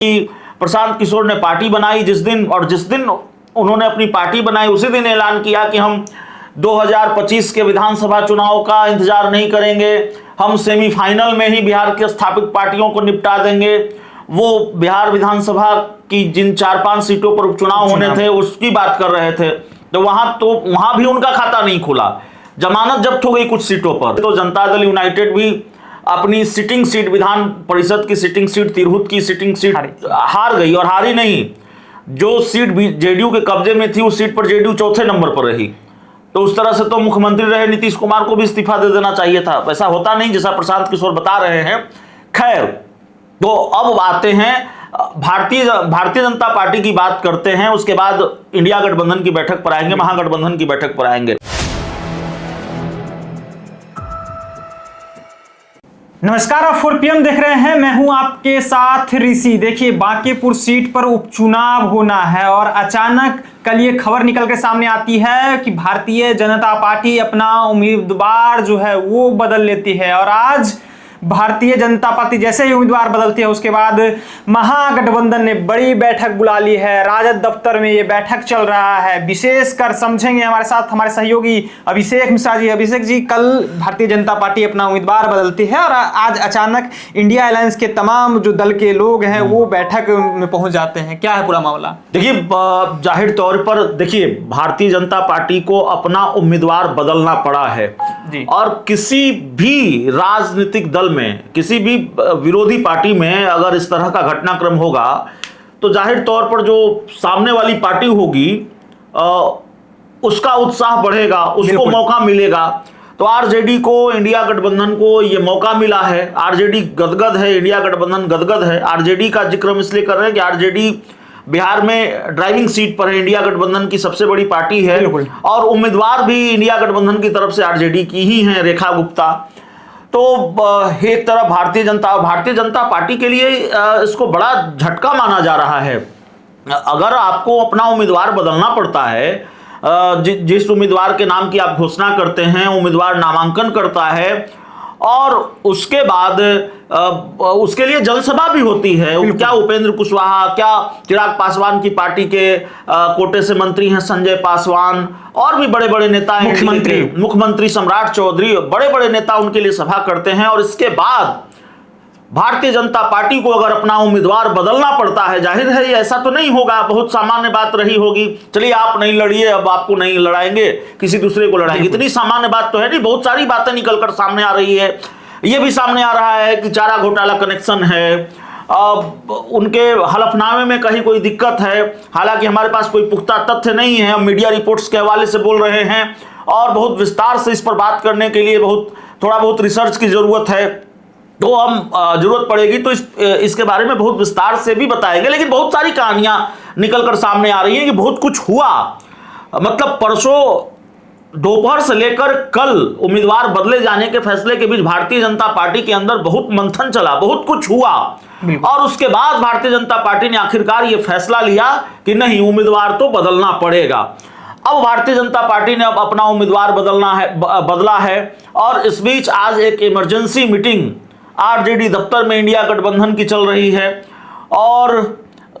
कि प्रशांत किशोर ने पार्टी बनाई जिस दिन उन्होंने अपनी पार्टी बनाई उसी दिन ऐलान किया कि हम 2025 के विधानसभा चुनाव का इंतजार नहीं करेंगे, हम सेमीफाइनल में ही बिहार के स्थापित पार्टियों को निपटा देंगे। वो बिहार विधानसभा की जिन 4-5 सीटों पर उपचुनाव होने थे उसकी बात कर रहे थे, तो वहां भी उनका खाता नहीं खुला, जमानत जब्त हो गई कुछ सीटों पर। तो जनता दल यूनाइटेड भी अपनी सिटिंग सीट, विधान परिषद की सिटिंग सीट, तिरहुत की सिटिंग सीट हार गई। और हारी नहीं, जो सीट भी जेडीयू के कब्जे में थी उस सीट पर जेडीयू चौथे नंबर पर रही। तो उस तरह से तो मुख्यमंत्री रहे नीतीश कुमार को भी इस्तीफा दे देना चाहिए था, वैसा होता नहीं जैसा प्रशांत किशोर बता रहे हैं। खैर, तो अब आते हैं भारतीय जनता पार्टी की बात करते हैं, उसके बाद इंडिया गठबंधन की बैठक पर आएंगे, महागठबंधन की बैठक पर आएंगे। नमस्कार, आप 4PM देख रहे हैं, मैं हूं आपके साथ ऋषि। देखिए, बांकीपुर सीट पर उपचुनाव होना है और अचानक कल ये खबर निकल के सामने आती है कि भारतीय जनता पार्टी अपना उम्मीदवार जो है वो बदल लेती है। और आज भारतीय जनता पार्टी जैसे ही उम्मीदवार बदलती है उसके बाद महागठबंधन ने बड़ी बैठक बुला ली है। राजद दफ्तर में ये बैठक चल रहा है। विशेषकर समझेंगे हमारे साथ हमारे सहयोगी अभिषेक मिश्रा जी। अभिषेक जी, कल भारतीय जनता पार्टी अपना उम्मीदवार बदलती है और आज अचानक इंडिया अलायंस के तमाम जो दल के लोग हैं वो बैठक में पहुंच जाते हैं, क्या है पूरा मामला? देखिए, जाहिर तौर पर देखिए, भारतीय जनता पार्टी को अपना उम्मीदवार बदलना पड़ा है जी। और किसी भी राजनीतिक दल में, किसी भी विरोधी पार्टी में अगर इस तरह का घटनाक्रम होगा तो जाहिर तौर पर जो सामने वाली पार्टी होगी उसका उत्साह बढ़ेगा, उसको मौका मिलेगा। तो आरजेडी को, इंडिया गठबंधन को ये मौका मिला है। आरजेडी गदगद है, इंडिया गठबंधन गदगद है। आरजेडी का जिक्र हम इसलिए कर रहे हैं कि आरजेडी बिहार में ड्राइविंग सीट पर है, इंडिया गठबंधन की सबसे बड़ी पार्टी है और उम्मीदवार भी इंडिया गठबंधन की तरफ से आरजेडी की ही है, रेखा गुप्ता। तो एक तरफ भारतीय जनता पार्टी के लिए इसको बड़ा झटका माना जा रहा है। अगर आपको अपना उम्मीदवार बदलना पड़ता है, जिस उम्मीदवार के नाम की आप घोषणा करते हैं, उम्मीदवार नामांकन करता है और उसके बाद उसके लिए जनसभा भी होती है। क्या उपेंद्र कुशवाहा, क्या चिराग पासवान की पार्टी के कोटे से मंत्री हैं संजय पासवान, और भी बड़े बड़े नेता हैं, मुख्यमंत्री सम्राट चौधरी, बड़े बड़े नेता उनके लिए सभा करते हैं। और इसके बाद भारतीय जनता पार्टी को अगर अपना उम्मीदवार बदलना पड़ता है, जाहिर है ये ऐसा तो नहीं होगा, बहुत सामान्य बात रही होगी, चलिए आप नहीं लड़िए, अब आपको नहीं लड़ाएंगे, किसी दूसरे को लड़ाएंगे, इतनी सामान्य बात तो है नहीं। बहुत सारी बातें निकलकर सामने आ रही है। ये भी सामने आ रहा है कि चारा घोटाला कनेक्शन है, उनके हलफनामे में कहीं कोई दिक्कत है। हालांकि हमारे पास कोई पुख्ता तथ्य नहीं है, हम मीडिया रिपोर्ट्स के हवाले से बोल रहे हैं और बहुत विस्तार से इस पर बात करने के लिए थोड़ा बहुत रिसर्च की जरूरत है। तो हम जरूरत पड़ेगी तो इसके बारे में बहुत विस्तार से भी बताएंगे। लेकिन बहुत सारी कहानियां निकलकर सामने आ रही हैं कि बहुत कुछ हुआ, मतलब परसों दोपहर से लेकर कल उम्मीदवार बदले जाने के फैसले के बीच भारतीय जनता पार्टी के अंदर बहुत मंथन चला, बहुत कुछ हुआ और उसके बाद भारतीय जनता पार्टी ने आखिरकार यह फैसला लिया कि नहीं, उम्मीदवार तो बदलना पड़ेगा। अब भारतीय जनता पार्टी ने अब अपना उम्मीदवार बदला है और इस बीच आज एक इमरजेंसी मीटिंग आरजेडी दफ्तर में इंडिया गठबंधन की चल रही है और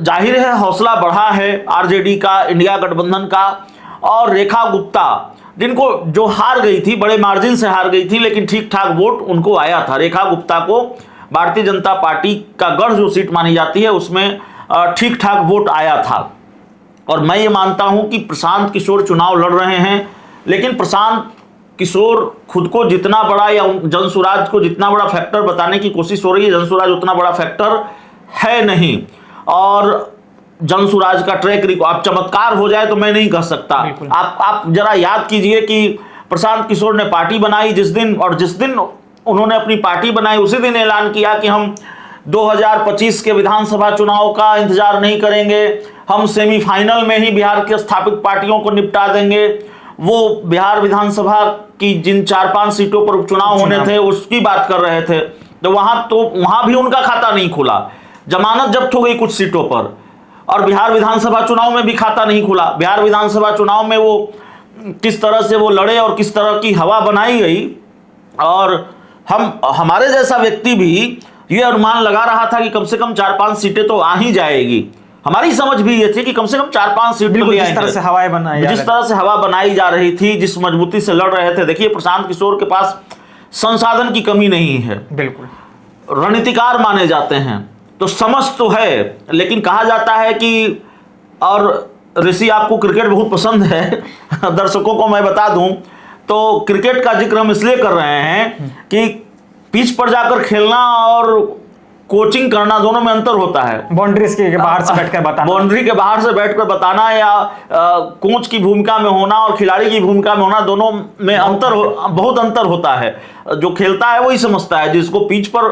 जाहिर है हौसला बढ़ा है आरजेडी का, इंडिया गठबंधन का। और रेखा गुप्ता, जिनको जो हार गई थी, बड़े मार्जिन से हार गई थी, लेकिन ठीक ठाक वोट उनको आया था। रेखा गुप्ता को भारतीय जनता पार्टी का गढ़ जो सीट मानी जाती है उसमें ठीक ठाक वोट आया था। और मैं ये मानता हूं कि प्रशांत किशोर चुनाव लड़ रहे हैं, लेकिन प्रशांत किशोर खुद को जितना बड़ा या जनसुराज को जितना बड़ा फैक्टर बताने की कोशिश हो रही है, जनसुराज उतना बड़ा फैक्टर है नहीं। और जनसुराज का ट्रैक रिकॉर्ड, आप चमत्कार हो जाए तो मैं नहीं कह सकता। आप जरा याद कीजिए कि प्रशांत किशोर ने पार्टी बनाई जिस दिन उन्होंने अपनी पार्टी बनाई उसी दिन ऐलान किया कि हम 2025 के विधानसभा चुनाव का इंतजार नहीं करेंगे, हम सेमीफाइनल में ही बिहार के स्थापित पार्टियों को निपटा देंगे। वो बिहार विधानसभा की जिन 4-5 सीटों पर उपचुनाव होने थे उसकी बात कर रहे थे। तो वहां भी उनका खाता नहीं खुला, जमानत जब्त हो गई कुछ सीटों पर। और बिहार विधानसभा चुनाव में भी खाता नहीं खुला। बिहार विधानसभा चुनाव में वो किस तरह से वो लड़े और किस तरह की हवा बनाई गई। और हमारे जैसा व्यक्ति भी ये अनुमान लगा रहा था कि कम से कम 4-5 सीटें तो आ ही जाएगी। हमारी समझ भी ये थी कि कम से कम 4-5 सीट तो जिस तरह से हवाएं बनाई जिस तरह से हवा बनाई जा रही थी, जिस मजबूती से लड़ रहे थे। देखिए, प्रशांत किशोर के पास संसाधन की कमी नहीं है, बिल्कुल रणनीतिकार माने जाते हैं, तो समझ तो है। लेकिन कहा जाता है कि, और ऋषि आपको क्रिकेट बहुत पसंद है दर्शकों को मैं बता दूं तो क्रिकेट का जिक्र हम इसलिए कर रहे हैं कि पिच पर जाकर खेलना और कोचिंग करना दोनों में अंतर होता है। बाउंड्रीज के बाहर से बैठकर बताना, बाउंड्री के बाहर से बैठकर बताना या कोच की भूमिका में होना और खिलाड़ी की भूमिका में होना, दोनों में बहुत अंतर होता है। जो खेलता है वही समझता है। जिसको पिच पर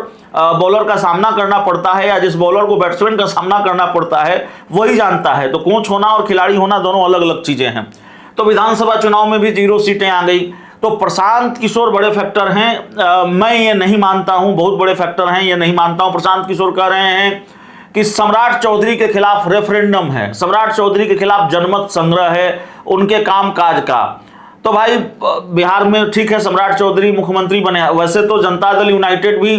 बॉलर का सामना करना पड़ता है या जिस बॉलर को बैट्समैन का सामना करना पड़ता है वही जानता है। तो कोच होना और खिलाड़ी होना दोनों अलग अलग चीजें हैं। तो विधानसभा चुनाव में भी 0 सीटें आ गई। तो प्रशांत किशोर बड़े फैक्टर हैं, मैं ये नहीं मानता हूं, बहुत बड़े फैक्टर हैं, ये नहीं मानता हूं। प्रशांत किशोर कह रहे हैं कि सम्राट चौधरी के खिलाफ रेफरेंडम है, सम्राट चौधरी के खिलाफ जनमत संग्रह है उनके कामकाज का। तो भाई बिहार में ठीक है, सम्राट चौधरी मुख्यमंत्री बने। वैसे तो जनता दल यूनाइटेड भी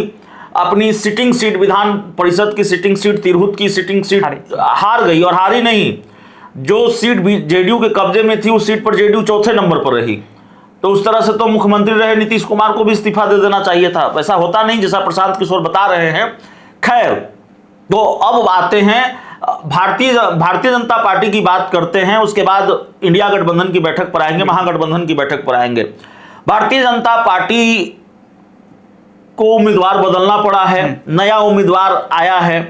अपनी सिटिंग सीट, विधान परिषद की सिटिंग सीट, तिरहुत की सिटिंग सीट हार गई। और हारी नहीं, जो सीट जेडीयू के कब्जे में थी उस सीट पर जेडीयू चौथे नंबर पर रही। तो उस तरह से तो मुख्यमंत्री रहे नीतीश कुमार को भी इस्तीफा दे देना चाहिए था। वैसा होता नहीं जैसा प्रशांत किशोर बता रहे हैं। खैर, तो अब आते हैं भारतीय जनता पार्टी की बात करते हैं, उसके बाद इंडिया गठबंधन की बैठक पर आएंगे, महागठबंधन की बैठक पर आएंगे। भारतीय जनता पार्टी को उम्मीदवार बदलना पड़ा है, नया उम्मीदवार आया है।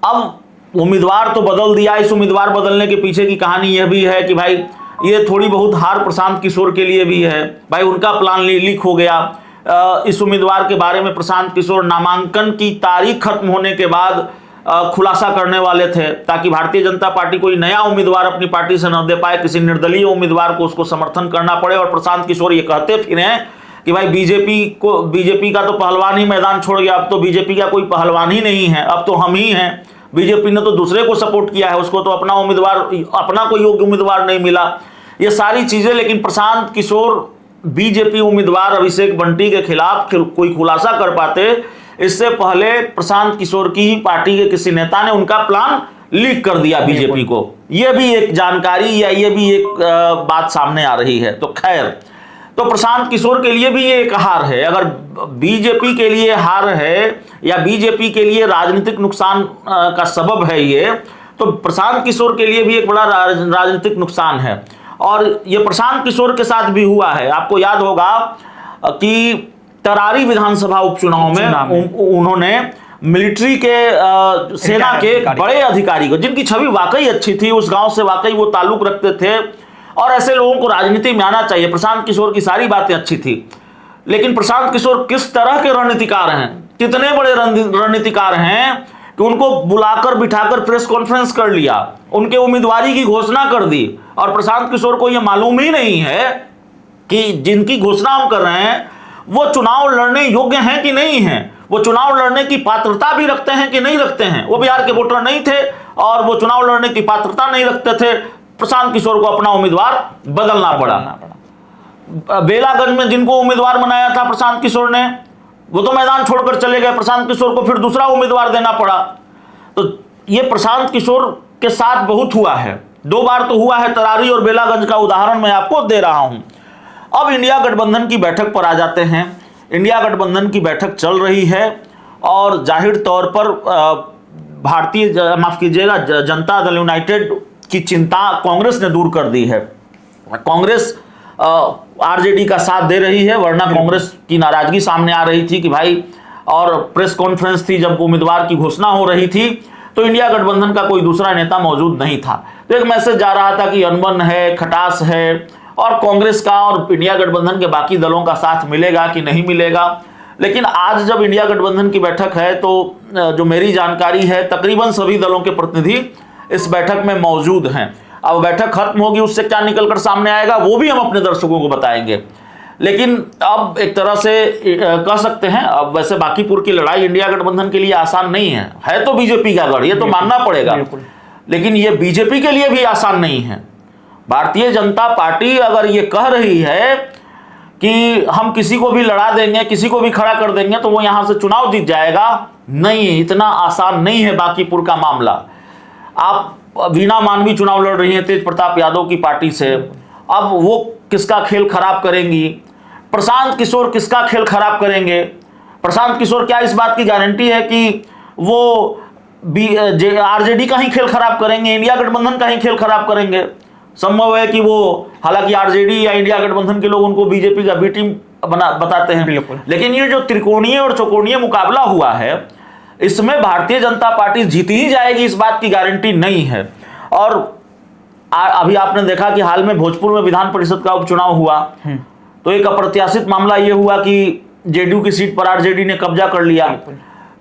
अब उम्मीदवार तो बदल दिया, इस उम्मीदवार बदलने के पीछे की कहानी यह भी है कि भाई ये थोड़ी बहुत हार प्रशांत किशोर के लिए भी है। भाई उनका प्लान लीक हो गया। इस उम्मीदवार के बारे में प्रशांत किशोर नामांकन की तारीख खत्म होने के बाद खुलासा करने वाले थे, ताकि भारतीय जनता पार्टी कोई नया उम्मीदवार अपनी पार्टी से न दे पाए, किसी निर्दलीय उम्मीदवार को उसको समर्थन करना पड़े। और प्रशांत किशोर ये कहते फिरे हैं कि भाई बीजेपी का तो पहलवान ही मैदान छोड़ गया, अब तो बीजेपी का कोई पहलवान ही नहीं है, अब तो हम ही हैं। बीजेपी ने तो दूसरे को सपोर्ट किया है, उसको तो अपना कोई योग्य उम्मीदवार नहीं मिला, ये सारी चीजें। लेकिन प्रशांत किशोर बीजेपी उम्मीदवार अभिषेक बंटी के खिलाफ कोई खुलासा कर पाते इससे पहले प्रशांत किशोर की ही पार्टी के किसी नेता ने उनका प्लान लीक कर दिया बीजेपी को। यह भी एक जानकारी या ये भी एक बात सामने आ रही है। तो खैर, तो प्रशांत किशोर के लिए भी ये एक हार है। अगर बीजेपी के लिए हार है या बीजेपी के लिए राजनीतिक नुकसान का सबब है ये, तो प्रशांत किशोर के लिए भी एक बड़ा राजनीतिक नुकसान है। और ये प्रशांत किशोर के साथ भी हुआ है। आपको याद होगा कि तरारी विधानसभा उपचुनाव में उन्होंने मिलिट्री के सेना के बड़े अधिकारी को, जिनकी छवि वाकई अच्छी थी, उस गांव से वाकई वो ताल्लुक रखते थे और ऐसे लोगों को राजनीति में आना चाहिए। प्रशांत किशोर की सारी बातें अच्छी थी, लेकिन प्रशांत किशोर किस तरह के रणनीतिकार हैं, कितने बड़े रणनीतिकार हैं कि उनको बुलाकर बिठाकर प्रेस कॉन्फ्रेंस कर लिया, उनके उम्मीदवारी की घोषणा कर दी। और प्रशांत किशोर को यह मालूम ही नहीं है कि जिनकी घोषणा हम कर रहे हैं वो चुनाव लड़ने योग्य हैं कि नहीं हैं, वो चुनाव लड़ने की पात्रता भी रखते हैं कि नहीं रखते हैं। वो बिहार के वोटर नहीं थे और वो चुनाव लड़ने की पात्रता नहीं रखते थे। प्रशांत किशोर को अपना उम्मीदवार बदलना पड़ा। बेलागंज में जिनको उम्मीदवार बनाया था प्रशांत किशोर ने, वो तो मैदान छोड़कर चले गए। प्रशांत किशोर को फिर दूसरा उम्मीदवार देना पड़ा। तो ये प्रशांत किशोर के साथ बहुत हुआ है, 2 बार तो हुआ है। तरारी और बेलागंज का उदाहरण मैं आपको दे रहा हूं। अब इंडिया गठबंधन की बैठक पर आ जाते हैं। इंडिया गठबंधन की बैठक चल रही है और जाहिर तौर पर जनता दल यूनाइटेड की चिंता कांग्रेस ने दूर कर दी है। कांग्रेस आरजेडी का साथ दे रही है, वरना कांग्रेस की नाराजगी सामने आ रही थी कि भाई, और प्रेस कॉन्फ्रेंस थी जब उम्मीदवार की घोषणा हो रही थी तो इंडिया गठबंधन का कोई दूसरा नेता मौजूद नहीं था। तो एक मैसेज जा रहा था कि अनबन है, खटास है, और कांग्रेस का और इंडिया गठबंधन के बाकी दलों का साथ मिलेगा कि नहीं मिलेगा। लेकिन आज जब इंडिया गठबंधन की बैठक है तो जो मेरी जानकारी है तकरीबन सभी दलों के प्रतिनिधि इस बैठक में मौजूद हैं। अब बैठक खत्म होगी, उससे क्या निकलकर सामने आएगा वो भी हम अपने दर्शकों को बताएंगे। लेकिन अब एक तरह से कह सकते हैं, अब वैसे बांकीपुर की लड़ाई इंडिया गठबंधन के लिए आसान नहीं है तो बीजेपी का गढ़, ये तो मानना पड़ेगा। लेकिन ये बीजेपी के लिए भी आसान नहीं है। भारतीय जनता पार्टी अगर ये कह रही है कि हम किसी को भी लड़ा देंगे, किसी को भी खड़ा कर देंगे तो वो यहां से चुनाव जीत जाएगा। नहीं, इतना आसान नहीं है बांकीपुर का मामला। आप वीणा मानवी चुनाव लड़ रही हैं तेज प्रताप यादव की पार्टी से, अब वो किसका खेल खराब करेंगी? प्रशांत किशोर किसका खेल खराब करेंगे? प्रशांत किशोर क्या इस बात की गारंटी है कि वो आरजेडी का ही खेल खराब करेंगे, इंडिया गठबंधन का ही खेल खराब करेंगे? संभव है कि वो, हालांकि आरजेडी या इंडिया गठबंधन के लोग उनको बीजेपी का बी टीम बताते हैं, लेकिन ये जो त्रिकोणीय और चौकोणीय मुकाबला हुआ है, इसमें भारतीय जनता पार्टी जीत ही जाएगी इस बात की गारंटी नहीं है। और अभी आपने देखा कि हाल में भोजपुर में विधान परिषद का उपचुनाव हुआ, तो एक अप्रत्याशित मामला यह हुआ कि जेडीयू की सीट पर आरजेडी ने कब्जा कर लिया।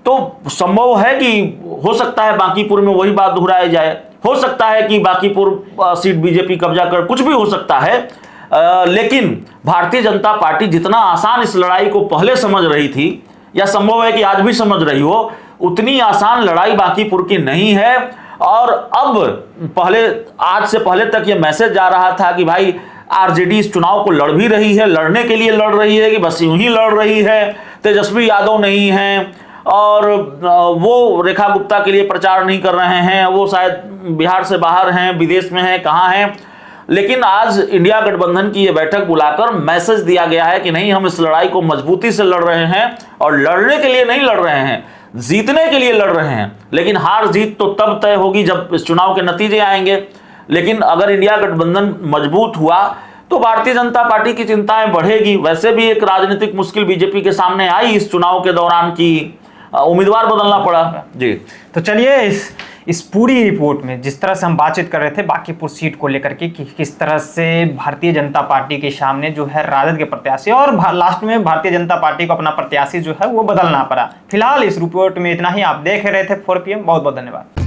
तो संभव है कि हो सकता है बांकीपुर में वही बात दोहराई जाए, हो सकता है कि बांकीपुर सीट बीजेपी कब्जा कर, कुछ भी हो सकता है। लेकिन भारतीय जनता पार्टी जितना आसान इस लड़ाई को पहले समझ रही थी, या संभव है कि आज भी समझ रही हो, उतनी आसान लड़ाई बांकीपुर की नहीं है। और अब आज से पहले तक ये मैसेज जा रहा था कि भाई आरजेडी इस चुनाव को लड़ भी रही है, लड़ने के लिए लड़ रही है कि बस यूं ही लड़ रही है, तेजस्वी यादव नहीं है और वो रेखा गुप्ता के लिए प्रचार नहीं कर रहे हैं, वो शायद बिहार से बाहर हैं, विदेश में हैं, कहाँ हैं। लेकिन आज इंडिया गठबंधन की ये बैठक बुलाकर मैसेज दिया गया है कि नहीं, हम इस लड़ाई को मजबूती से लड़ रहे हैं और लड़ने के लिए नहीं लड़ रहे हैं, जीतने के लिए लड़ रहे हैं। लेकिन हार जीत तो तब तय होगी जब इस चुनाव के नतीजे आएंगे। लेकिन अगर इंडिया गठबंधन मजबूत हुआ तो भारतीय जनता पार्टी की चिंताएं बढ़ेगी। वैसे भी एक राजनीतिक मुश्किल बीजेपी के सामने आई इस चुनाव के दौरान की उम्मीदवार बदलना पड़ा जी। तो चलिए इस पूरी रिपोर्ट में जिस तरह से हम बातचीत कर रहे थे बांकीपुर सीट को लेकर के कि किस तरह से भारतीय जनता पार्टी के सामने जो है राजद के प्रत्याशी और लास्ट में भारतीय जनता पार्टी को अपना प्रत्याशी जो है वो बदलना पड़ा। फिलहाल इस रिपोर्ट में इतना ही। आप देख रहे थे 4 PM। बहुत बहुत धन्यवाद।